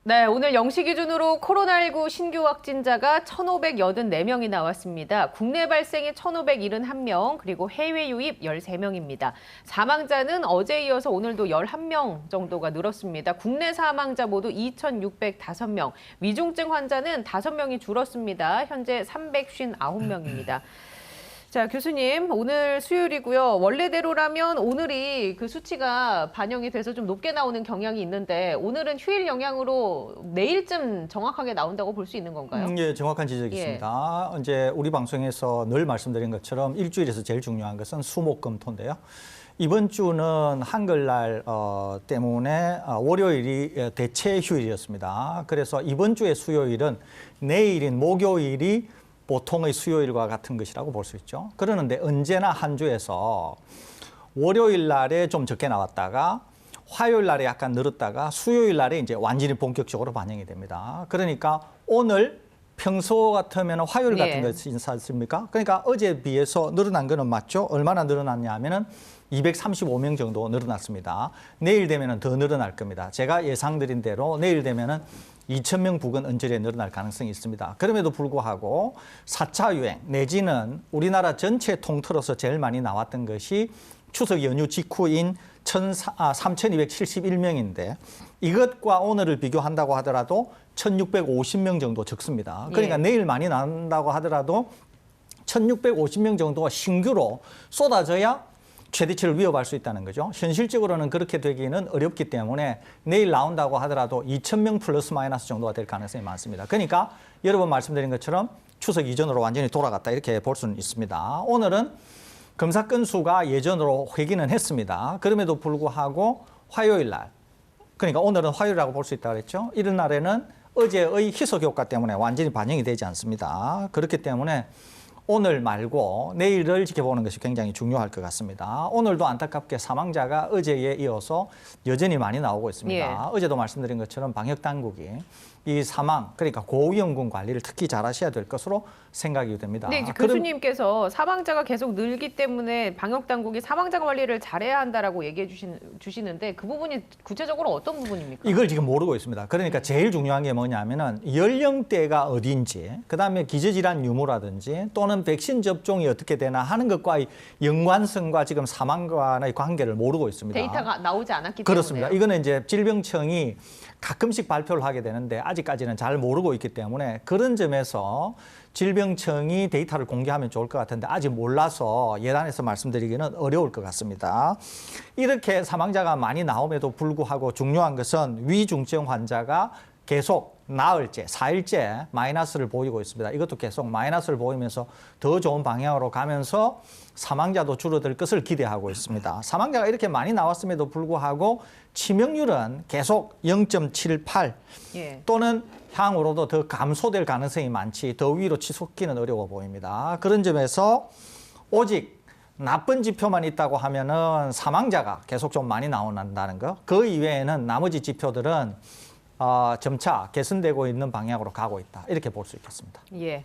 네, 오늘 0시 기준으로 코로나19 신규 확진자가 1,584명이 나왔습니다. 국내 발생이 1,571명, 그리고 해외 유입 13명입니다. 사망자는 어제에 이어서 오늘도 11명 정도가 늘었습니다. 국내 사망자 모두 2,605명, 위중증 환자는 5명이 줄었습니다. 현재 359명입니다. 자, 교수님, 오늘 수요일이고요. 원래대로라면 오늘이 그 수치가 반영이 돼서 좀 높게 나오는 경향이 있는데 오늘은 휴일 영향으로 내일쯤 정확하게 나온다고 볼 수 있는 건가요? 예, 정확한 지적이 있습니다. 이제 우리 방송에서 늘 말씀드린 것처럼 일주일에서 제일 중요한 것은 수목금토인데요. 이번 주는 한글날 때문에 월요일이 대체 휴일이었습니다. 그래서 이번 주의 수요일은 내일인 목요일이 보통의 수요일과 같은 것이라고 볼 수 있죠. 그러는데 언제나 한 주에서 월요일 날에 좀 적게 나왔다가 화요일 날에 약간 늘었다가 수요일 날에 이제 완전히 본격적으로 반영이 됩니다. 그러니까 오늘 평소 같으면 화요일 같은 것이 있지 않습니까? 그러니까 어제에 비해서 늘어난 거는 맞죠? 얼마나 늘어났냐 하면은 235명 정도 늘어났습니다. 내일 되면은 더 늘어날 겁니다. 제가 예상드린 대로 내일 되면은 2,000명 부근 언저리에 늘어날 가능성이 있습니다. 그럼에도 불구하고 4차 유행 내지는 우리나라 전체 통틀어서 제일 많이 나왔던 것이 추석 연휴 직후인 3,271명인데 이것과 오늘을 비교한다고 하더라도 1,650명 정도 적습니다. 그러니까 내일 많이 나온다고 하더라도 1,650명 정도가 신규로 쏟아져야 최대치를 위협할 수 있다는 거죠. 현실적으로는 그렇게 되기는 어렵기 때문에 내일 나온다고 하더라도 2,000명 플러스 마이너스 정도가 될 가능성이 많습니다. 그러니까 여러 번 말씀드린 것처럼 추석 이전으로 완전히 돌아갔다 이렇게 볼 수는 있습니다. 오늘은 검사 건수가 예전으로 회귀는 했습니다. 그럼에도 불구하고 화요일 날, 그러니까 오늘은 화요일이라고 볼 수 있다고 그랬죠. 이런 날에는 어제의 희석 효과 때문에 완전히 반영이 되지 않습니다. 그렇기 때문에 오늘 말고 내일을 지켜보는 것이 굉장히 중요할 것 같습니다. 오늘도 안타깝게 사망자가 어제에 이어서 여전히 많이 나오고 있습니다. 어제도 말씀드린 것처럼 방역당국이 이 사망, 그러니까 고위험군 관리를 특히 잘 하셔야 될 것으로 생각이 됩니다. 네, 이제 교수님께서 사망자가 계속 늘기 때문에 방역당국이 사망자 관리를 잘해야 한다라고 얘기해 주시는데 그 부분이 구체적으로 어떤 부분입니까? 이걸 지금 모르고 있습니다. 그러니까 제일 중요한 게 뭐냐면은 연령대가 어딘지, 그다음에 기저질환 유무라든지 또는 백신 접종이 어떻게 되나 하는 것과의 연관성과 지금 사망과의 관계를 모르고 있습니다. 데이터가 나오지 않았기 그렇습니다. 때문에. 이거는 이제 질병청이 가끔씩 발표를 하게 되는데 아직까지는 잘 모르고 있기 때문에 그런 점에서 질병청이 데이터를 공개하면 좋을 것 같은데 아직 몰라서 예단해서 말씀드리기는 어려울 것 같습니다. 이렇게 사망자가 많이 나옴에도 불구하고 중요한 것은 위중증 환자가 계속 나흘째, 4일째 마이너스를 보이고 있습니다. 이것도 계속 마이너스를 보이면서 더 좋은 방향으로 가면서 사망자도 줄어들 것을 기대하고 있습니다. 사망자가 이렇게 많이 나왔음에도 불구하고 치명률은 계속 0.78 또는 향후로도 더 감소될 가능성이 많지 더 위로 치솟기는 어려워 보입니다. 그런 점에서 오직 나쁜 지표만 있다고 하면은 사망자가 계속 좀 많이 나온다는 거. 그 이외에는 나머지 지표들은 점차 개선되고 있는 방향으로 가고 있다. 이렇게 볼 수 있겠습니다. 예.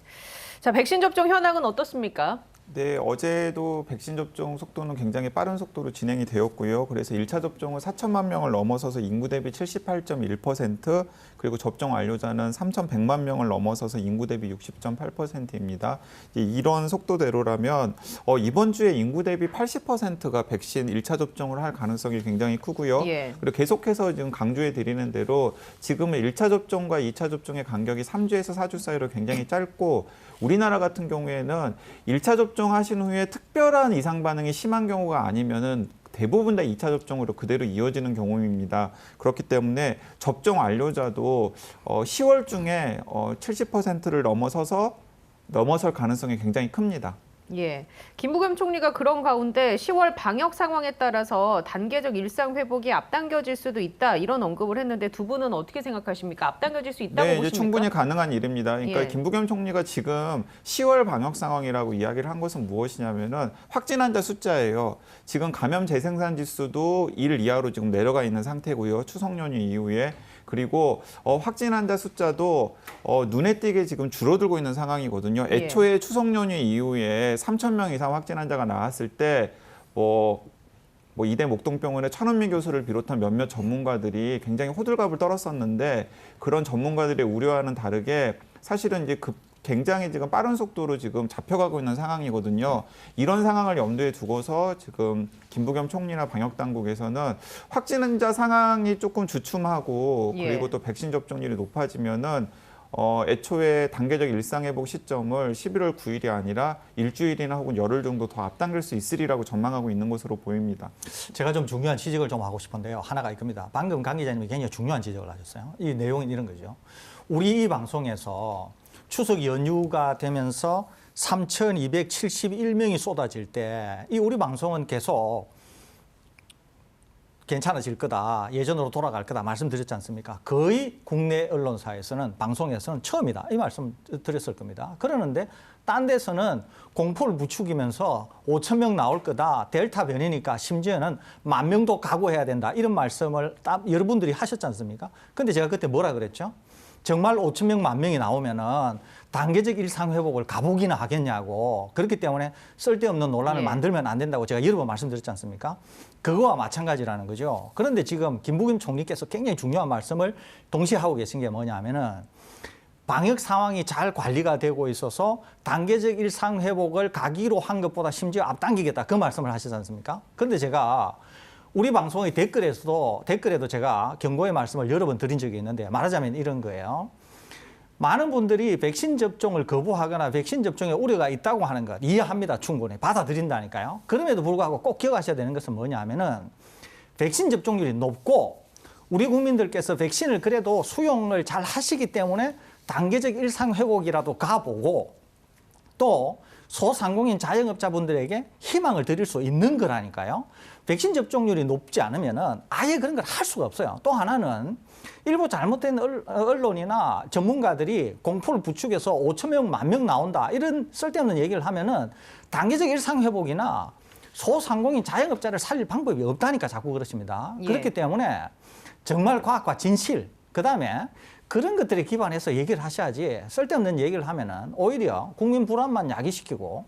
자, 백신 접종 현황은 어떻습니까? 네, 어제도 백신 접종 속도는 굉장히 빠른 속도로 진행이 되었고요. 그래서 1차 접종은 4천만 명을 넘어서서 인구 대비 78.1%, 그리고 접종 완료자는 3,100만 명을 넘어서서 인구 대비 60.8%입니다. 이런 속도대로라면 이번 주에 인구 대비 80%가 백신 1차 접종을 할 가능성이 굉장히 크고요. 그리고 계속해서 지금 강조해 드리는 대로 지금은 1차 접종과 2차 접종의 간격이 3주에서 4주 사이로 굉장히 짧고 우리나라 같은 경우에는 1차 접종하신 후에 특별한 이상 반응이 심한 경우가 아니면은 대부분 다 2차 접종으로 그대로 이어지는 경우입니다. 그렇기 때문에 접종 완료자도 10월 중에 70%를 넘어설 가능성이 굉장히 큽니다. 예. 김부겸 총리가 그런 가운데 10월 방역 상황에 따라서 단계적 일상 회복이 앞당겨질 수도 있다 이런 언급을 했는데 두 분은 어떻게 생각하십니까? 앞당겨질 수 있다고 네, 보십니까? 이제 충분히 가능한 일입니다. 그러니까 김부겸 총리가 지금 10월 방역 상황이라고 이야기를 한 것은 무엇이냐면은 확진 환자 숫자예요. 지금 감염 재생산 지수도 1 이하로 지금 내려가 있는 상태고요. 추석 연휴 이후에. 그리고 확진 환자 숫자도 눈에 띄게 지금 줄어들고 있는 상황이거든요. 애초에 추석 연휴 이후에 3,000명 이상 확진 환자가 나왔을 때 뭐 이대 목동병원의 천은미 교수를 비롯한 몇몇 전문가들이 굉장히 호들갑을 떨었었는데 그런 전문가들의 우려와는 다르게 사실은 이제 굉장히 지금 빠른 속도로 지금 잡혀가고 있는 상황이거든요. 이런 상황을 염두에 두고서 지금 김부겸 총리나 방역 당국에서는 확진 환자 상황이 조금 주춤하고 그리고 또 백신 접종률이 높아지면은 애초에 단계적 일상회복 시점을 11월 9일이 아니라 일주일이나 혹은 열흘 정도 더 앞당길 수 있으리라고 전망하고 있는 것으로 보입니다. 제가 좀 중요한 지적을 좀 하고 싶은데요. 하나가 이겁니다. 방금 강 기자님이 굉장히 중요한 지적을 하셨어요. 이 내용은 이런 거죠. 우리 이 방송에서 추석 연휴가 되면서 3,271명이 쏟아질 때 이 우리 방송은 계속 괜찮아질 거다, 예전으로 돌아갈 거다 말씀드렸지 않습니까? 거의 국내 언론사에서는 방송에서는 처음이다 이 말씀 드렸을 겁니다. 그러는데 딴 데서는 공포를 부추기면서 5,000명 나올 거다, 델타 변이니까 심지어는 10,000명도 각오해야 된다 이런 말씀을 여러분들이 하셨지 않습니까? 근데 제가 그때 뭐라 그랬죠? 정말 5,000명, 10,000명이 나오면은 단계적 일상 회복을 가보기나 하겠냐고, 그렇기 때문에 쓸데없는 논란을 만들면 안 된다고 제가 여러 번 말씀드렸지 않습니까? 그거와 마찬가지라는 거죠. 그런데 지금 김부겸 총리께서 굉장히 중요한 말씀을 동시에 하고 계신 게 뭐냐면은 방역 상황이 잘 관리가 되고 있어서 단계적 일상 회복을 가기로 한 것보다 심지어 앞당기겠다 그 말씀을 하시지 않습니까? 그런데 제가 우리 방송의 댓글에도 제가 경고의 말씀을 여러 번 드린 적이 있는데 말하자면 이런 거예요. 많은 분들이 백신 접종을 거부하거나 백신 접종에 우려가 있다고 하는 것 이해합니다. 충분히 받아들인다니까요. 그럼에도 불구하고 꼭 기억하셔야 되는 것은 뭐냐 하면은 백신 접종률이 높고 우리 국민들께서 백신을 그래도 수용을 잘 하시기 때문에 단계적 일상 회복이라도 가보고 또 소상공인 자영업자분들에게 희망을 드릴 수 있는 거라니까요. 백신 접종률이 높지 않으면은 아예 그런 걸 할 수가 없어요. 또 하나는 일부 잘못된 언론이나 전문가들이 공포를 부추겨서 5,000명, 10,000명 나온다 이런 쓸데없는 얘기를 하면은 단계적 일상 회복이나 소상공인 자영업자를 살릴 방법이 없다니까 자꾸 그렇습니다. 그렇기 때문에 정말 과학과 진실, 그다음에 그런 것들에 기반해서 얘기를 하셔야지 쓸데없는 얘기를 하면은 오히려 국민 불안만 야기시키고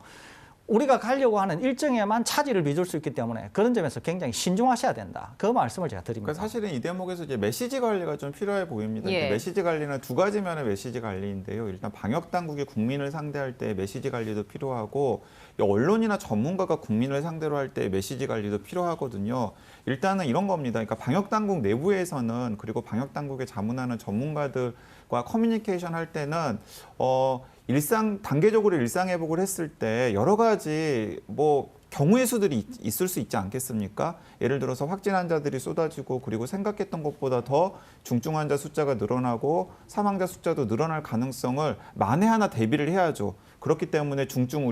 우리가 가려고 하는 일정에만 차질을 빚을 수 있기 때문에 그런 점에서 굉장히 신중하셔야 된다. 그 말씀을 제가 드립니다. 그러니까 사실은 이 대목에서 이제 메시지 관리가 좀 필요해 보입니다. 메시지 관리는 두 가지 면의 메시지 관리인데요. 일단 방역 당국이 국민을 상대할 때 메시지 관리도 필요하고 언론이나 전문가가 국민을 상대로 할 때 메시지 관리도 필요하거든요. 일단은 이런 겁니다. 그러니까 방역 당국 내부에서는 그리고 방역 당국에 자문하는 전문가들과 커뮤니케이션 할 때는 단계적으로 일상 회복을 했을 때 여러 가지 경우의 수들이 있을 수 있지 않겠습니까? 예를 들어서 확진 환자들이 쏟아지고 그리고 생각했던 것보다 더 중증 환자 숫자가 늘어나고 사망자 숫자도 늘어날 가능성을 만에 하나 대비를 해야죠. 그렇기 때문에 중증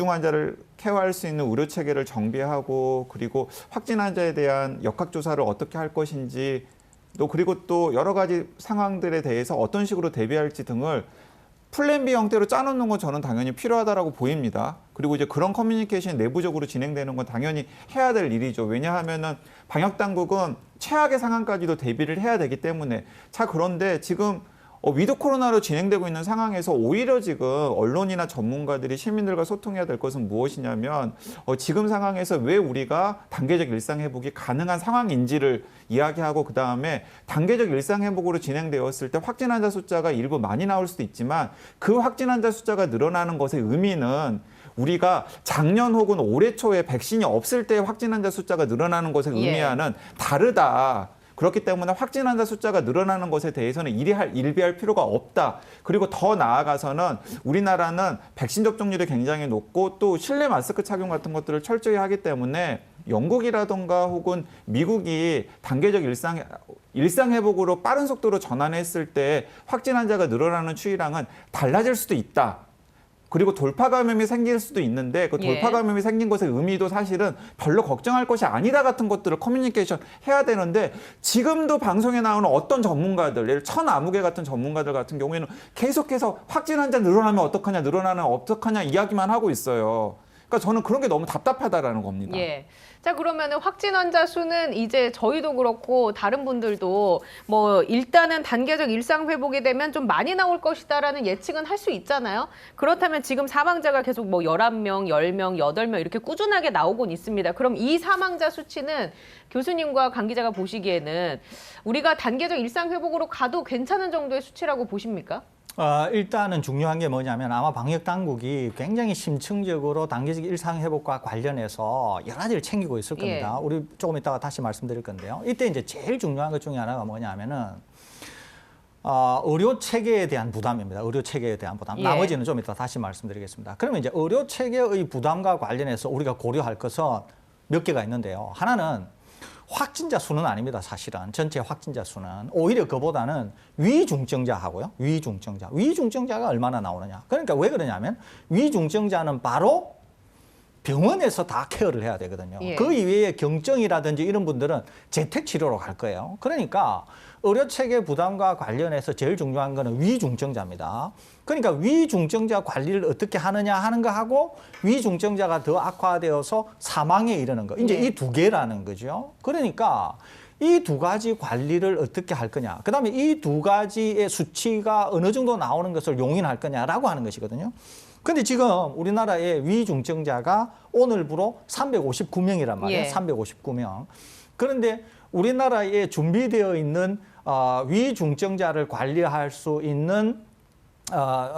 환자를 케어할 수 있는 의료 체계를 정비하고 그리고 확진 환자에 대한 역학조사를 어떻게 할 것인지 그리고 또 여러 가지 상황들에 대해서 어떤 식으로 대비할지 등을 플랜 B 형태로 짜놓는 건 저는 당연히 필요하다라고 보입니다. 그리고 이제 그런 커뮤니케이션이 내부적으로 진행되는 건 당연히 해야 될 일이죠. 왜냐하면은 방역 당국은 최악의 상황까지도 대비를 해야 되기 때문에. 자, 그런데 지금 위드 코로나로 진행되고 있는 상황에서 오히려 지금 언론이나 전문가들이 시민들과 소통해야 될 것은 무엇이냐면 지금 상황에서 왜 우리가 단계적 일상 회복이 가능한 상황인지를 이야기하고 그다음에 단계적 일상 회복으로 진행되었을 때 확진 환자 숫자가 일부 많이 나올 수도 있지만 그 확진 환자 숫자가 늘어나는 것의 의미는 우리가 작년 혹은 올해 초에 백신이 없을 때 확진 환자 숫자가 늘어나는 것의 의미와는 다르다. 그렇기 때문에 확진 환자 숫자가 늘어나는 것에 대해서는 일비할 필요가 없다. 그리고 더 나아가서는 우리나라는 백신 접종률이 굉장히 높고 또 실내 마스크 착용 같은 것들을 철저히 하기 때문에 영국이라든가 혹은 미국이 단계적 일상 회복으로 빠른 속도로 전환했을 때 확진 환자가 늘어나는 추이랑은 달라질 수도 있다. 그리고 돌파 감염이 생길 수도 있는데 그 돌파 감염이 생긴 것의 의미도 사실은 별로 걱정할 것이 아니다 같은 것들을 커뮤니케이션 해야 되는데 지금도 방송에 나오는 어떤 전문가들, 예를 천아무개 같은 전문가들 같은 경우에는 계속해서 확진 환자 늘어나면 어떡하냐 이야기만 하고 있어요. 그러니까 저는 그런 게 너무 답답하다라는 겁니다. 자, 그러면은 확진 환자 수는 이제 저희도 그렇고 다른 분들도 뭐 일단은 단계적 일상 회복이 되면 좀 많이 나올 것이다라는 예측은 할 수 있잖아요. 그렇다면 지금 사망자가 계속 뭐 11명, 10명, 8명 이렇게 꾸준하게 나오곤 있습니다. 그럼 이 사망자 수치는 교수님과 강 기자가 보시기에는 우리가 단계적 일상 회복으로 가도 괜찮은 정도의 수치라고 보십니까? 일단은 중요한 게 뭐냐면 아마 방역 당국이 굉장히 심층적으로 단계적 일상 회복과 관련해서 여러 가지를 챙기고 있을 겁니다. 예. 우리 조금 이따가 다시 말씀드릴 건데요. 이때 이제 제일 중요한 것 중에 하나가 뭐냐면은 의료 체계에 대한 부담입니다. 의료 체계에 대한 부담. 예. 나머지는 좀 이따 다시 말씀드리겠습니다. 그러면 이제 의료 체계의 부담과 관련해서 우리가 고려할 것은 몇 개가 있는데요. 하나는 확진자 수는 아닙니다. 사실은 전체 확진자 수는 오히려 그보다는 위중증자하고요. 위중증자가 얼마나 나오느냐. 그러니까 왜 그러냐면 위중증자는 바로 병원에서 다 케어를 해야 되거든요. 예. 그 이외에 경증이라든지 이런 분들은 재택 치료로 갈 거예요. 그러니까 의료 체계 부담과 관련해서 제일 중요한 거는 위중증자입니다. 그러니까 위중증자 관리를 어떻게 하느냐 하는 거 하고 위중증자가 더 악화되어서 사망에 이르는 거. 이제 예. 이 두 개라는 거죠. 그러니까 이 두 가지 관리를 어떻게 할 거냐. 그다음에 이 두 가지의 수치가 어느 정도 나오는 것을 용인할 거냐라고 하는 것이거든요. 근데 지금 우리나라의 위중증자가 오늘부로 359명이란 말이에요. 예. 359명. 그런데 우리나라에 준비되어 있는 위중증자를 관리할 수 있는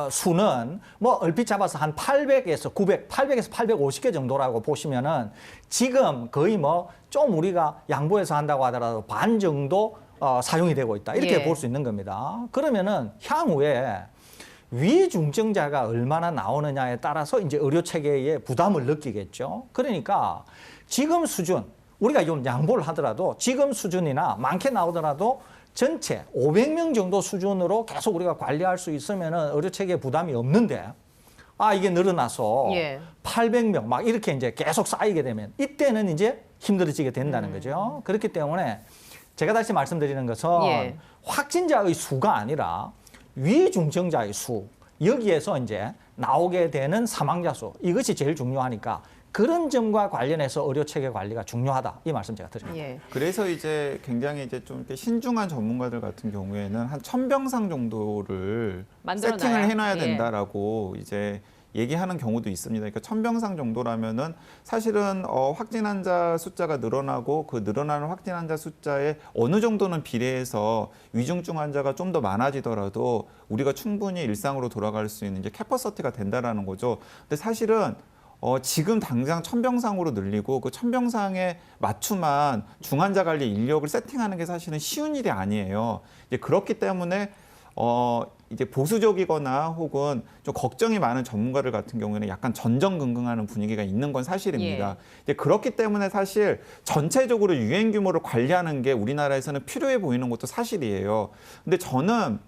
수는 뭐 얼핏 잡아서 한 800에서 850개 정도라고 보시면은 지금 거의 뭐 좀 우리가 양보해서 한다고 하더라도 반 정도 사용이 되고 있다. 이렇게 예. 볼 수 있는 겁니다. 그러면은 향후에 위중증자가 얼마나 나오느냐에 따라서 이제 의료 체계에 부담을 느끼겠죠. 그러니까 지금 수준, 우리가 좀 양보를 하더라도 지금 수준이나 많게 나오더라도 전체 500명 정도 수준으로 계속 우리가 관리할 수 있으면 의료 체계에 부담이 없는데 이게 늘어나서 예. 800명 막 이렇게 이제 계속 쌓이게 되면 이때는 이제 힘들어지게 된다는 거죠. 그렇기 때문에 제가 다시 말씀드리는 것은 예. 확진자의 수가 아니라 위중증자의 수, 여기에서 이제 나오게 되는 사망자 수, 이것이 제일 중요하니까 그런 점과 관련해서 의료 체계 관리가 중요하다. 이 말씀 제가 드립니다. 예. 그래서 이제 굉장히 이제 좀 이렇게 신중한 전문가들 같은 경우에는 한 1000병상 정도를 만들어놔야. 세팅을 해놔야 예. 된다라고 이제 얘기하는 경우도 있습니다. 그러니까 1000병상 정도라면은 사실은 확진 환자 숫자가 늘어나고 그 늘어나는 확진 환자 숫자에 어느 정도는 비례해서 위중증 환자가 좀 더 많아지더라도 우리가 충분히 일상으로 돌아갈 수 있는 이제 캐퍼서티가 된다라는 거죠. 근데 사실은 지금 당장 1000병상으로 늘리고 그 1000병상에 맞춤한 중환자 관리 인력을 세팅하는 게 사실은 쉬운 일이 아니에요. 이제 그렇기 때문에 이제 보수적이거나 혹은 좀 걱정이 많은 전문가들 같은 경우에는 약간 전전긍긍하는 분위기가 있는 건 사실입니다. 예. 이제 그렇기 때문에 사실 전체적으로 유행 규모를 관리하는 게 우리나라에서는 필요해 보이는 것도 사실이에요. 근데 저는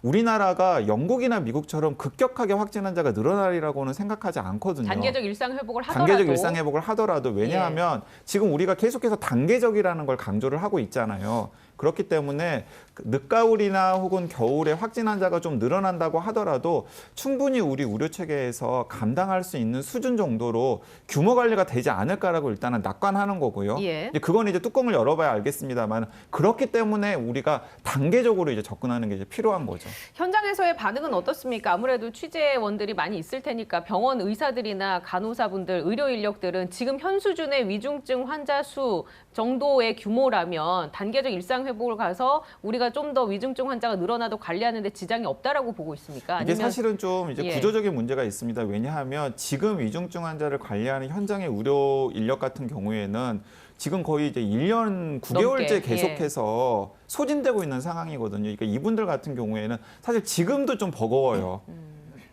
우리나라가 영국이나 미국처럼 급격하게 확진 환자가 늘어나리라고는 생각하지 않거든요. 단계적 일상 회복을 하더라도 단계적 일상 회복을 하더라도 왜냐하면 지금 우리가 계속해서 단계적이라는 걸 강조를 하고 있잖아요. 그렇기 때문에 늦가을이나 혹은 겨울에 확진 환자가 좀 늘어난다고 하더라도 충분히 우리 의료 체계에서 감당할 수 있는 수준 정도로 규모 관리가 되지 않을까라고 일단은 낙관하는 거고요. 예. 이제 그건 이제 뚜껑을 열어봐야 알겠습니다만 그렇기 때문에 우리가 단계적으로 이제 접근하는 게 이제 필요한 거죠. 현장에서의 반응은 어떻습니까? 아무래도 취재원들이 많이 있을 테니까 병원 의사들이나 간호사분들, 의료 인력들은 지금 현 수준의 위중증 환자 수 정도의 규모라면 단계적 일상 회복을 가서 우리가 좀 더 위중증 환자가 늘어나도 관리하는 데 지장이 없다라고 보고 있습니까? 이게 아니면 사실은 좀 이제 예. 구조적인 문제가 있습니다. 왜냐하면 지금 위중증 환자를 관리하는 현장의 의료 인력 같은 경우에는 지금 거의 이제 1년 9개월째 넘게, 계속해서 소진되고 있는 상황이거든요. 그러니까 이분들 같은 경우에는 사실 지금도 좀 버거워요.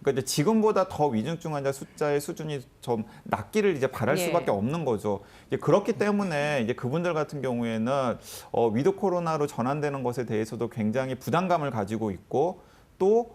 그러니까 이제 지금보다 더 위중증 환자 숫자의 수준이 좀 낮기를 이제 바랄 예. 수밖에 없는 거죠. 이제 그렇기 때문에 이제 그분들 같은 경우에는 위드 코로나로 전환되는 것에 대해서도 굉장히 부담감을 가지고 있고 또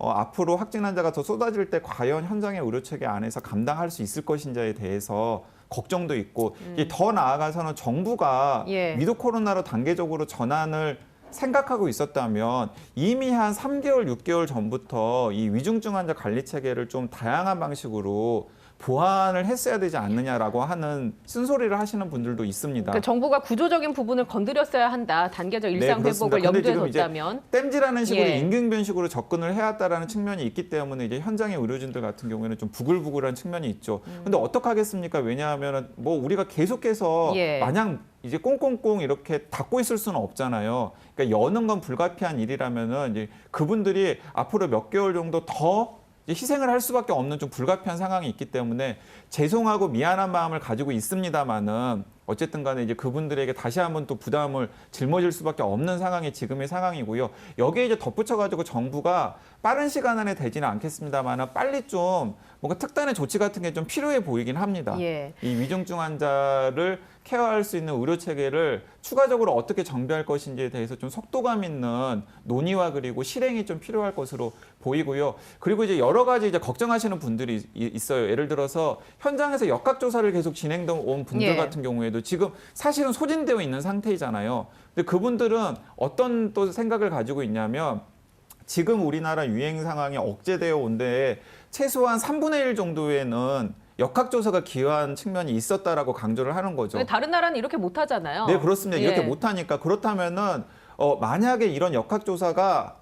앞으로 확진 환자가 더 쏟아질 때 과연 현장의 의료 체계 안에서 감당할 수 있을 것인지에 대해서 걱정도 있고 이제 더 나아가서는 정부가 예. 위드 코로나로 단계적으로 전환을 생각하고 있었다면 이미 한 3개월, 6개월 전부터 이 위중증 환자 관리 체계를 좀 다양한 방식으로 보완을 했어야 되지 않느냐라고 하는 쓴소리를 하시는 분들도 있습니다. 그러니까 정부가 구조적인 부분을 건드렸어야 한다. 단계적 일상 네, 회복을 그렇습니다. 근데 염두에 지금 이제 뒀다면. 땜질하는 식으로 예. 임기응변식으로 접근을 해왔다라는 측면이 있기 때문에 이제 현장의 의료진들 같은 경우에는 좀 부글부글한 측면이 있죠. 근데 어떡하겠습니까? 왜냐하면 뭐 우리가 계속해서 예. 마냥 이제 꽁꽁꽁 이렇게 닫고 있을 수는 없잖아요. 그러니까 여는 건 불가피한 일이라면은 이제 그분들이 앞으로 몇 개월 정도 더 이제 희생을 할 수밖에 없는 좀 불가피한 상황이 있기 때문에 죄송하고 미안한 마음을 가지고 있습니다만은 어쨌든 간에 이제 그분들에게 다시 한번 또 부담을 짊어질 수밖에 없는 상황이 지금의 상황이고요. 여기에 이제 덧붙여가지고 정부가 빠른 시간 안에 되지는 않겠습니다만 빨리 좀 뭔가 특단의 조치 같은 게 좀 필요해 보이긴 합니다. 예. 이 위중증 환자를 케어할 수 있는 의료 체계를 추가적으로 어떻게 정비할 것인지에 대해서 좀 속도감 있는 논의와 그리고 실행이 좀 필요할 것으로 보이고요. 그리고 이제 여러 가지 이제 걱정하시는 분들이 있어요. 예를 들어서 현장에서 역학조사를 계속 진행돼 온 분들 예. 같은 경우에도 지금 사실은 소진되어 있는 상태이잖아요. 근데 그분들은 어떤 또 생각을 가지고 있냐면 지금 우리나라 유행 상황이 억제되어 온 데에 최소한 3분의 1 정도에는 역학조사가 기여한 측면이 있었다라고 강조를 하는 거죠. 다른 나라는 이렇게 못 하잖아요. 네, 그렇습니다. 예. 이렇게 못하니까 그렇다면은 만약에 이런 역학조사가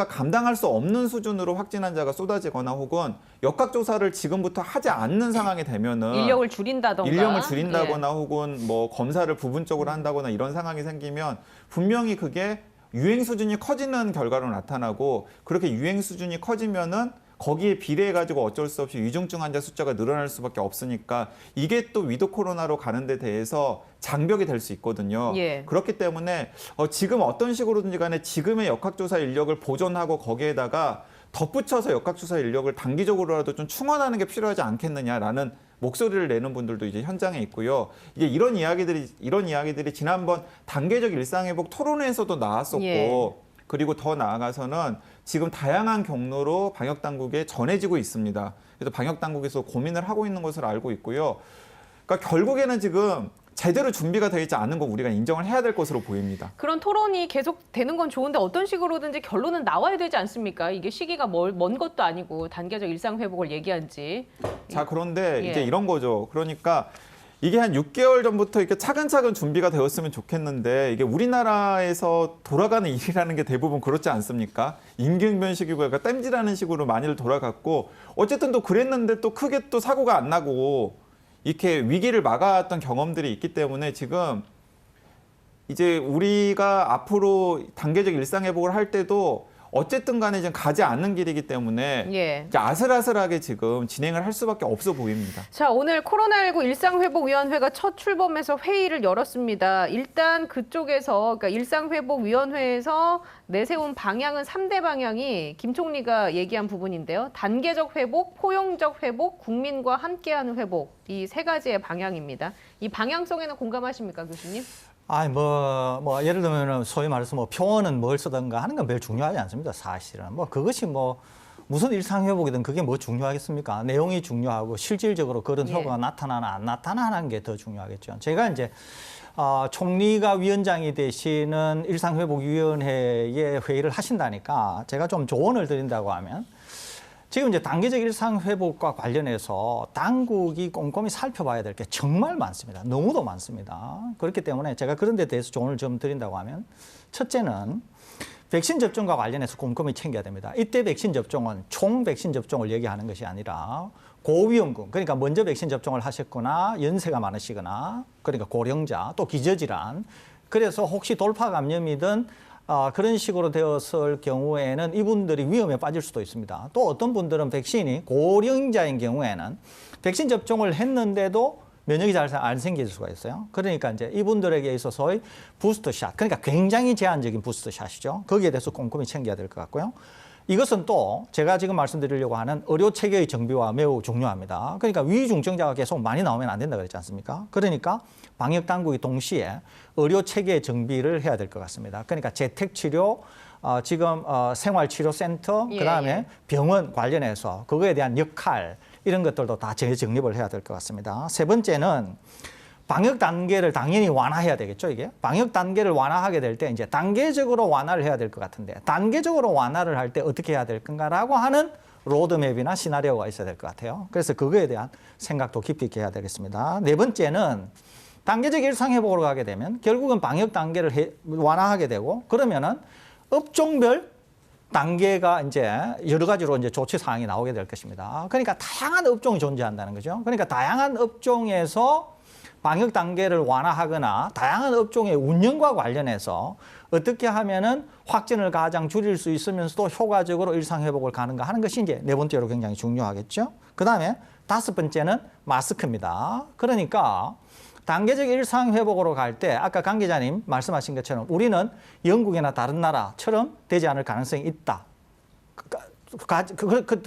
감당할 수 없는 수준으로 확진 환자가 쏟아지거나 혹은 역학조사를 지금부터 하지 않는 상황이 되면은 인력을 줄인다던가. 인력을 줄인다거나 혹은 뭐 검사를 부분적으로 한다거나 이런 상황이 생기면 분명히 그게 유행 수준이 커지는 결과로 나타나고 그렇게 유행 수준이 커지면은 거기에 비례해 가지고 어쩔 수 없이 위중증 환자 숫자가 늘어날 수밖에 없으니까 이게 또 위드 코로나로 가는 데 대해서 장벽이 될 수 있거든요. 예. 그렇기 때문에 지금 어떤 식으로든지 간에 지금의 역학조사 인력을 보존하고 거기에다가 덧붙여서 역학조사 인력을 단기적으로라도 좀 충원하는 게 필요하지 않겠느냐라는 목소리를 내는 분들도 이제 현장에 있고요. 이게 이런 이야기들이 지난번 단계적 일상회복 토론회에서도 나왔었고 예. 그리고 더 나아가서는 지금 다양한 경로로 방역 당국에 전해지고 있습니다. 그래서 방역 당국에서 고민을 하고 있는 것으로 알고 있고요. 그러니까 결국에는 지금 제대로 준비가 되어 있지 않은 거 우리가 인정을 해야 될 것으로 보입니다. 그런 토론이 계속 되는 건 좋은데 어떤 식으로든지 결론은 나와야 되지 않습니까? 이게 시기가 먼 것도 아니고 단계적 일상 회복을 얘기한 지. 자, 그런데 예. 이제 이런 거죠. 그러니까 이게 한 6개월 전부터 이렇게 차근차근 준비가 되었으면 좋겠는데 이게 우리나라에서 돌아가는 일이라는 게 대부분 그렇지 않습니까? 임기응변식이고 약간 땜질하는 식으로 많이들 돌아갔고 어쨌든 또 그랬는데 또 크게 또 사고가 안 나고 이렇게 위기를 막아왔던 경험들이 있기 때문에 지금 이제 우리가 앞으로 단계적 일상회복을 할 때도 어쨌든 간에 지금 가지 않는 길이기 때문에 예. 이제 아슬아슬하게 지금 진행을 할 수밖에 없어 보입니다. 자, 오늘 코로나19 일상회복위원회가 첫 출범해서 회의를 열었습니다. 일단 그쪽에서, 그러니까 일상회복위원회에서 내세운 방향은 3대 방향이 김 총리가 얘기한 부분인데요. 단계적 회복, 포용적 회복, 국민과 함께하는 회복. 이 세 가지의 방향입니다. 이 방향성에는 공감하십니까, 교수님? 아니 예를 들면 소위 말해서 표현은 뭘 쓰든가 하는 건 별 중요하지 않습니다. 사실은 그것이 무슨 일상 회복이든 그게 뭐 중요하겠습니까? 내용이 중요하고 실질적으로 그런 예. 효과가 나타나나 안 나타나는 게 더 중요하겠죠. 제가 이제 총리가 위원장이 되시는 일상회복위원회에 회의를 하신다니까 제가 좀 조언을 드린다고 하면 지금 이제 단계적 일상 회복과 관련해서 당국이 꼼꼼히 살펴봐야 될 게 정말 많습니다. 너무도 많습니다. 그렇기 때문에 제가 그런 데 대해서 조언을 좀 드린다고 하면 첫째는 백신 접종과 관련해서 꼼꼼히 챙겨야 됩니다. 이때 백신 접종은 총 백신 접종을 얘기하는 것이 아니라 고위험군, 그러니까 먼저 백신 접종을 하셨거나 연세가 많으시거나 그러니까 고령자 또 기저질환, 그래서 혹시 돌파 감염이든 그런 식으로 되었을 경우에는 이분들이 위험에 빠질 수도 있습니다. 또 어떤 분들은 백신이 고령자인 경우에는 백신 접종을 했는데도 면역이 잘 안 생길 수가 있어요. 그러니까 이제 이분들에게 있어서의 부스터샷, 그러니까 굉장히 제한적인 부스터샷이죠. 거기에 대해서 꼼꼼히 챙겨야 될 것 같고요. 이것은 또 제가 지금 말씀드리려고 하는 의료 체계의 정비와 매우 중요합니다. 그러니까 위중증자가 계속 많이 나오면 안 된다 그랬지 않습니까? 그러니까 방역 당국이 동시에 의료 체계 정비를 해야 될 것 같습니다. 그러니까 재택 치료, 지금 생활치료센터, 그다음에 병원 관련해서 그거에 대한 역할 이런 것들도 다 재정립을 해야 될 것 같습니다. 세 번째는 방역 단계를 당연히 완화해야 되겠죠, 이게. 방역 단계를 완화하게 될 때 이제 단계적으로 완화를 해야 될 것 같은데 단계적으로 완화를 할 때 어떻게 해야 될 건가라고 하는 로드맵이나 시나리오가 있어야 될 것 같아요. 그래서 그거에 대한 생각도 깊이 있게 해야 되겠습니다. 네 번째는 단계적 일상회복으로 가게 되면 결국은 방역 단계를 완화하게 되고 그러면은 업종별 단계가 이제 여러 가지로 이제 조치 사항이 나오게 될 것입니다. 그러니까 다양한 업종이 존재한다는 거죠. 그러니까 다양한 업종에서 방역 단계를 완화하거나 다양한 업종의 운영과 관련해서 어떻게 하면은 확진을 가장 줄일 수 있으면서도 효과적으로 일상회복을 가는가 하는 것이 이제 네 번째로 굉장히 중요하겠죠. 그 다음에 다섯 번째는 마스크입니다. 그러니까 단계적 일상회복으로 갈 때 아까 강 기자님 말씀하신 것처럼 우리는 영국이나 다른 나라처럼 되지 않을 가능성이 있다.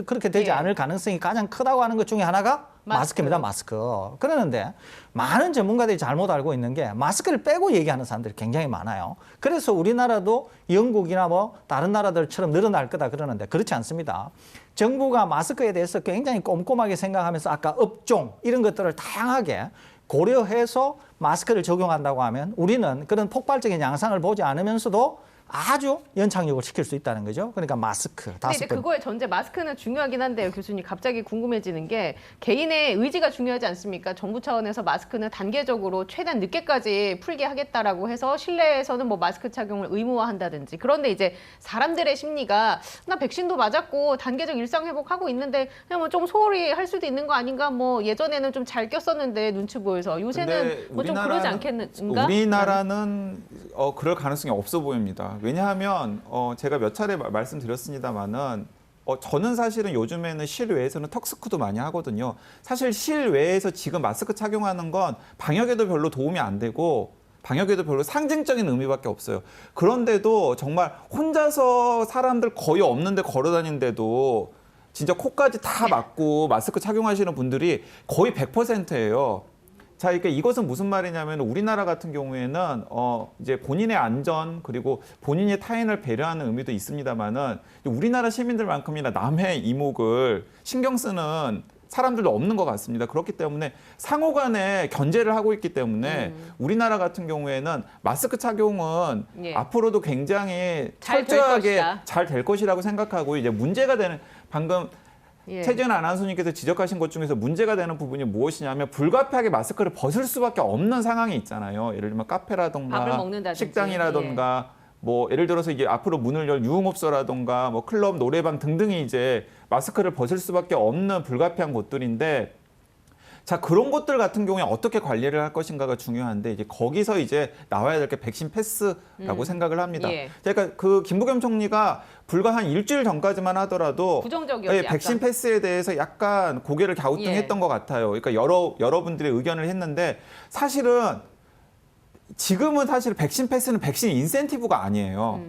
그렇게 되지 예. 않을 가능성이 가장 크다고 하는 것 중에 하나가 마스크입니다. 마스크. 그러는데 많은 전문가들이 잘못 알고 있는 게 마스크를 빼고 얘기하는 사람들이 굉장히 많아요. 그래서 우리나라도 영국이나 뭐 다른 나라들처럼 늘어날 거다 그러는데 그렇지 않습니다. 정부가 마스크에 대해서 굉장히 꼼꼼하게 생각하면서 아까 업종 이런 것들을 다양하게 고려해서 마스크를 적용한다고 하면 우리는 그런 폭발적인 양상을 보지 않으면서도 아주 연착륙을 시킬 수 있다는 거죠. 그러니까 마스크 근데 다섯 이제 번. 그거의 전제 마스크는 중요하긴 한데요, 교수님. 갑자기 궁금해지는 게 개인의 의지가 중요하지 않습니까? 정부 차원에서 마스크는 단계적으로 최대한 늦게까지 풀게 하겠다라고 해서 실내에서는 뭐 마스크 착용을 의무화한다든지. 그런데 이제 사람들의 심리가 나 백신도 맞았고 단계적 일상 회복하고 있는데 그냥 뭐 좀 소홀히 할 수도 있는 거 아닌가? 뭐 예전에는 좀 잘 꼈었는데 눈치 보여서 요새는 뭐 좀 그러지 않겠는가? 우리나라는 그럴 가능성이 없어 보입니다. 왜냐하면 제가 몇 차례 말씀드렸습니다마는 저는 사실은 요즘에는 실외에서는 턱스크도 많이 하거든요. 사실 실외에서 지금 마스크 착용하는 건 방역에도 별로 도움이 안 되고 방역에도 별로 상징적인 의미밖에 없어요. 그런데도 정말 혼자서 사람들 거의 없는데 걸어 다니는데도 진짜 코까지 다 막고 마스크 착용하시는 분들이 거의 100%예요. 자, 그러니까 이것은 무슨 말이냐면 우리나라 같은 경우에는 이제 본인의 안전 그리고 본인의 타인을 배려하는 의미도 있습니다만은 우리나라 시민들만큼이나 남의 이목을 신경 쓰는 사람들도 없는 것 같습니다. 그렇기 때문에 상호간에 견제를 하고 있기 때문에 우리나라 같은 경우에는 마스크 착용은 예. 앞으로도 굉장히 잘될 철저하게 것이다. 잘 될 것이라고 생각하고 이제 문제가 되는 방금 예. 최재현 아나운서님께서 지적하신 것 중에서 문제가 되는 부분이 무엇이냐면 불가피하게 마스크를 벗을 수밖에 없는 상황이 있잖아요. 예를 들면 밥을 카페라든가 먹는다든지. 식당이라든가 뭐 예를 들어서 이게 앞으로 문을 열 유흥업소라든가 뭐 클럽, 노래방 등등이 이제 마스크를 벗을 수밖에 없는 불가피한 곳들인데 자, 그런 곳들 같은 경우에 어떻게 관리를 할 것인가가 중요한데 이제 거기서 이제 나와야 될 게 백신 패스라고 생각을 합니다. 예. 그러니까 그 김부겸 총리가 불과 한 일주일 전까지만 하더라도 부정적이었지, 백신 약간. 패스에 대해서 약간 고개를 갸우뚱했던 것 같아요. 그러니까 여러분들의 의견을 했는데 사실은 지금은 사실 백신 패스는 백신 인센티브가 아니에요.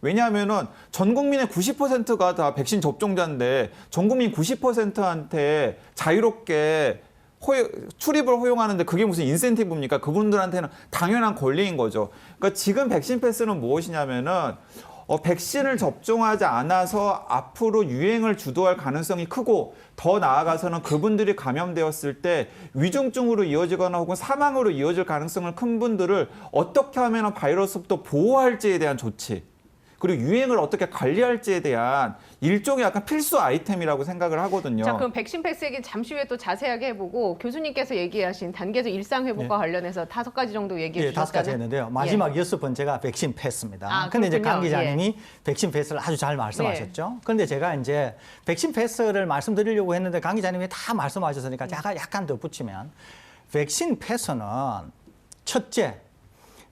왜냐하면은 전 국민의 90%가 다 백신 접종자인데 전 국민 90%한테 자유롭게 출입을 허용하는데 그게 무슨 인센티브입니까? 그분들한테는 당연한 권리인 거죠. 그러니까 지금 백신 패스는 무엇이냐면은 백신을 접종하지 않아서 앞으로 유행을 주도할 가능성이 크고 더 나아가서는 그분들이 감염되었을 때 위중증으로 이어지거나 혹은 사망으로 이어질 가능성을 큰 분들을 어떻게 하면 바이러스부터 보호할지에 대한 조치 그리고 유행을 어떻게 관리할지에 대한 일종의 약간 필수 아이템이라고 생각을 하거든요. 자, 그럼 백신 패스 얘기 잠시 후에 또 자세하게 해보고 교수님께서 얘기하신 단계적 일상 회복과 관련해서 5가지 정도 얘기해 예, 주셨다는. 5가지 했는데요. 마지막 6번째가 백신 패스입니다. 아, 근데 이제 강 그렇군요. 기자님이 백신 패스를 아주 잘 말씀하셨죠. 그런데 제가 이제 백신 패스를 말씀드리려고 했는데 강 기자님이 다 말씀하셨으니까 제가 약간 더 붙이면 백신 패스는 첫째,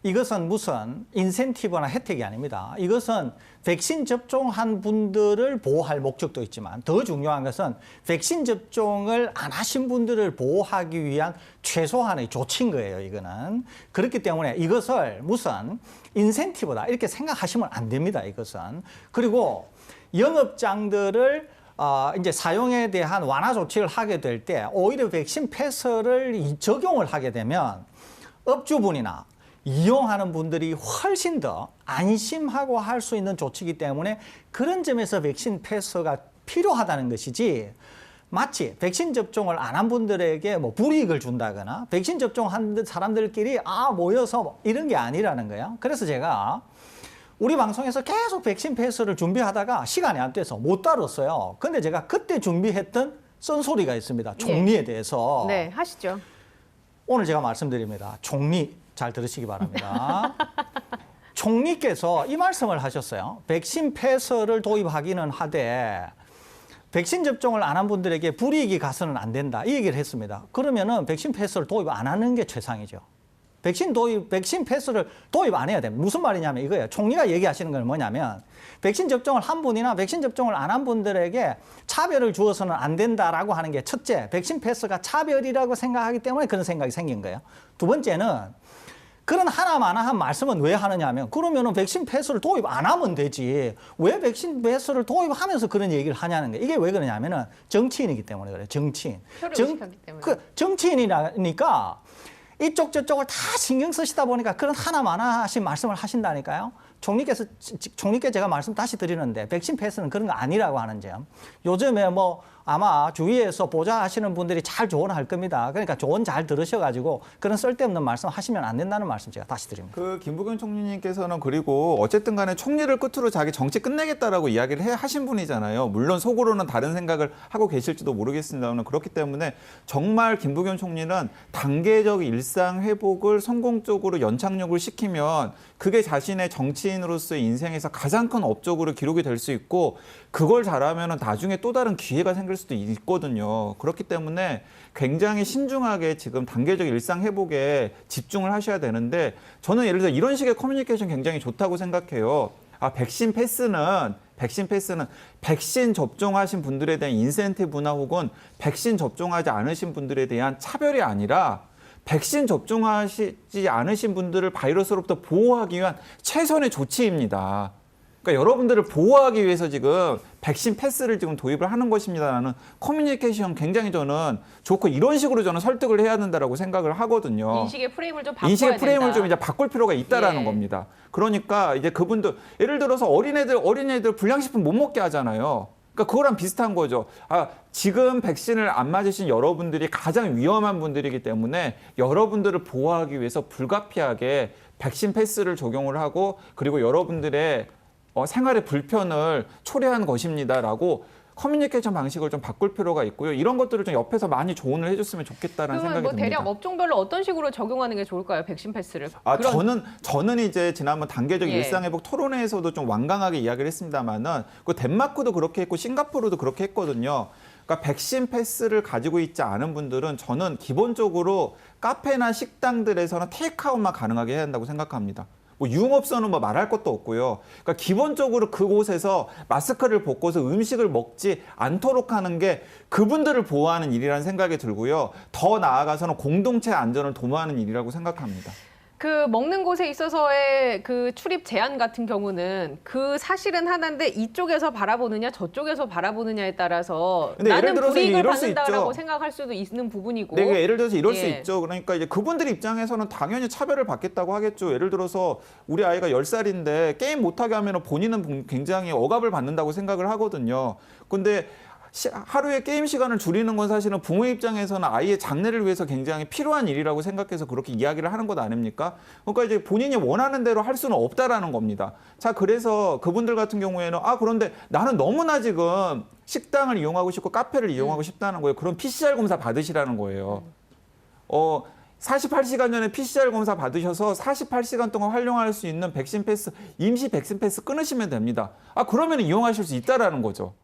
이것은 무슨 인센티브나 혜택이 아닙니다. 이것은 백신 접종한 분들을 보호할 목적도 있지만 더 중요한 것은 백신 접종을 안 하신 분들을 보호하기 위한 최소한의 조치인 거예요, 이거는. 그렇기 때문에 이것을 무슨 인센티브다 이렇게 생각하시면 안 됩니다, 이것은. 그리고 영업장들을 이제 사용에 대한 완화 조치를 하게 될 때 오히려 백신 패스를 적용을 하게 되면 업주분이나 이용하는 분들이 훨씬 더 안심하고 할 수 있는 조치이기 때문에 그런 점에서 백신 패스가 필요하다는 것이지 마치 백신 접종을 안 한 분들에게 뭐 불이익을 준다거나 백신 접종한 사람들끼리 모여서 이런 게 아니라는 거예요. 그래서 제가 우리 방송에서 계속 백신 패스를 준비하다가 시간이 안 돼서 못 다뤘어요. 근데 제가 그때 준비했던 쓴소리가 있습니다. 종리에 대해서. 네, 하시죠. 오늘 제가 말씀드립니다. 총리 잘 들으시기 바랍니다. 총리께서 이 말씀을 하셨어요. 백신 패스를 도입하기는 하되 백신 접종을 안 한 분들에게 불이익이 가서는 안 된다. 이 얘기를 했습니다. 그러면은 백신 패스를 도입 안 하는 게 최상이죠. 백신 패스를 도입 안 해야 됩니다. 무슨 말이냐면 이거예요. 총리가 얘기하시는 건 뭐냐면 백신 접종을 한 분이나 백신 접종을 안 한 분들에게 차별을 주어서는 안 된다라고 하는 게 첫째, 백신 패스가 차별이라고 생각하기 때문에 그런 생각이 생긴 거예요. 두 번째는 그런 하나마나한 말씀은 왜 하느냐 하면 그러면은 백신 패스를 도입 안 하면 되지. 왜 백신 패스를 도입하면서 그런 얘기를 하냐는 거예요. 이게 왜 그러냐면은 정치인이기 때문에 그래요. 정치인. 표를 의식하기 때문에. 정치인이니까 이쪽 저쪽을 다 신경 쓰시다 보니까 그런 하나마나하신 말씀을 하신다니까요. 총리께 제가 말씀 다시 드리는데 백신 패스는 그런 거 아니라고 하는 점. 요즘에 뭐 아마 주위에서 보좌하시는 분들이 잘 조언할 겁니다. 그러니까 조언 잘 들으셔가지고 그런 쓸데없는 말씀 하시면 안 된다는 말씀 제가 다시 드립니다. 그 김부겸 총리님께서는 그리고 어쨌든 간에 총리를 끝으로 자기 정치 끝내겠다라고 이야기를 하신 분이잖아요. 물론 속으로는 다른 생각을 하고 계실지도 모르겠습니다만 그렇기 때문에 정말 김부겸 총리는 단계적 일상 회복을 성공적으로 연착륙을 시키면 그게 자신의 정치인으로서의 인생에서 가장 큰 업적으로 기록이 될 수 있고 그걸 잘하면 나중에 또 다른 기회가 생길 수도 있거든요. 그렇기 때문에 굉장히 신중하게 지금 단계적 일상 회복에 집중을 하셔야 되는데 저는 예를 들어 이런 식의 커뮤니케이션 굉장히 좋다고 생각해요. 백신 패스는 백신 접종하신 분들에 대한 인센티브나 혹은 백신 접종하지 않으신 분들에 대한 차별이 아니라 백신 접종하시지 않으신 분들을 바이러스로부터 보호하기 위한 최선의 조치입니다. 그러니까 여러분들을 보호하기 위해서 지금 백신 패스를 지금 도입을 하는 것입니다라는 커뮤니케이션 굉장히 저는 좋고 이런 식으로 저는 설득을 해야 된다라고 생각을 하거든요. 인식의 프레임을 좀 바꿔야 인식의 프레임을 된다. 좀 이제 바꿀 필요가 있다라는 예. 겁니다. 그러니까 이제 그분들 예를 들어서 어린애들 불량식품 못 먹게 하잖아요. 그러니까 그거랑 비슷한 거죠. 지금 백신을 안 맞으신 여러분들이 가장 위험한 분들이기 때문에 여러분들을 보호하기 위해서 불가피하게 백신 패스를 적용을 하고 그리고 여러분들의 생활의 불편을 초래한 것입니다라고 커뮤니케이션 방식을 좀 바꿀 필요가 있고요. 이런 것들을 좀 옆에서 많이 조언을 해줬으면 좋겠다는 생각이 듭니다. 대략 업종별로 어떤 식으로 적용하는 게 좋을까요? 백신 패스를. 저는 이제 지난번 단계적 예. 일상회복 토론회에서도 좀 완강하게 이야기를 했습니다만은 그 덴마크도 그렇게 했고 싱가포르도 그렇게 했거든요. 그러니까 백신 패스를 가지고 있지 않은 분들은 저는 기본적으로 카페나 식당들에서는 테이크아웃만 가능하게 해야 한다고 생각합니다. 유흥업소는 말할 것도 없고요. 그러니까 기본적으로 그곳에서 마스크를 벗고서 음식을 먹지 않도록 하는 게 그분들을 보호하는 일이라는 생각이 들고요. 더 나아가서는 공동체 안전을 도모하는 일이라고 생각합니다. 그 먹는 곳에 있어서의 그 출입 제한 같은 경우는 그 사실은 하나인데 이쪽에서 바라보느냐 저쪽에서 바라보느냐에 따라서 근데 나는 예를 들어서 불이익을 이럴 수 받는다라고 있죠. 생각할 수도 있는 부분이고. 네, 예를 들어서 이럴 예. 수 있죠. 그러니까 이제 그분들 입장에서는 당연히 차별을 받겠다고 하겠죠. 예를 들어서 우리 아이가 10살인데 게임 못하게 하면 본인은 굉장히 억압을 받는다고 생각을 하거든요. 근데 하루에 게임 시간을 줄이는 건 사실은 부모 입장에서는 아이의 장래를 위해서 굉장히 필요한 일이라고 생각해서 그렇게 이야기를 하는 것 아닙니까? 그러니까 이제 본인이 원하는 대로 할 수는 없다라는 겁니다. 자, 그래서 그분들 같은 경우에는 그런데 나는 너무나 지금 식당을 이용하고 싶고 카페를 이용하고 싶다는 거예요. 그럼 PCR 검사 받으시라는 거예요. 48시간 전에 PCR 검사 받으셔서 48시간 동안 활용할 수 있는 백신 패스, 임시 백신 패스 끊으시면 됩니다. 그러면 이용하실 수 있다라는 거죠.